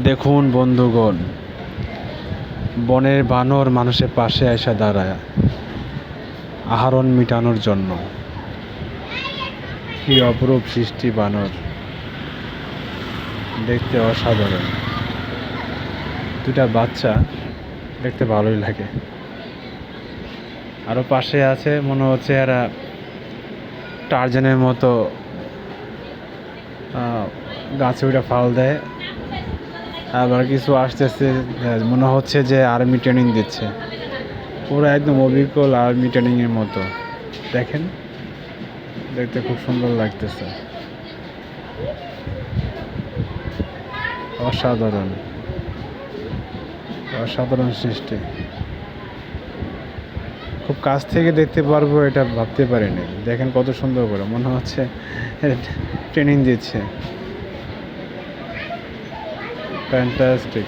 দেখুন বন্ধুগণ, বনের বানর মানুষের পাশে এসে দাঁড়ায় আহরণ মিটানোর জন্য। কি অপরূপ সৃষ্টি বানর, দেখতে অসাধারণ। দুটা বাচ্চা, দেখতে ভালোই লাগে। আরো পাশে আছে, মনে হচ্ছে এরা টার্জানের মতো গাছে উঠে ফাল দেয়। আবার কিছু আসতেছে, মনে হচ্ছে যে আর্মি ট্রেনিং দিচ্ছে। পুরো একদম অভিজ্ঞ আর্মি ট্রেনিংয়ের মতো। দেখেন, দেখতে খুব সুন্দর লাগতেছে। অসাধারণ, অসাধারণ সৃষ্টি। খুব কাছ থেকে দেখতে পারবো এটা ভাবতে পারিনি। দেখেন কত সুন্দর করে, মনে হচ্ছে ট্রেনিং দিচ্ছে। ফ্যান্টাস্টিক।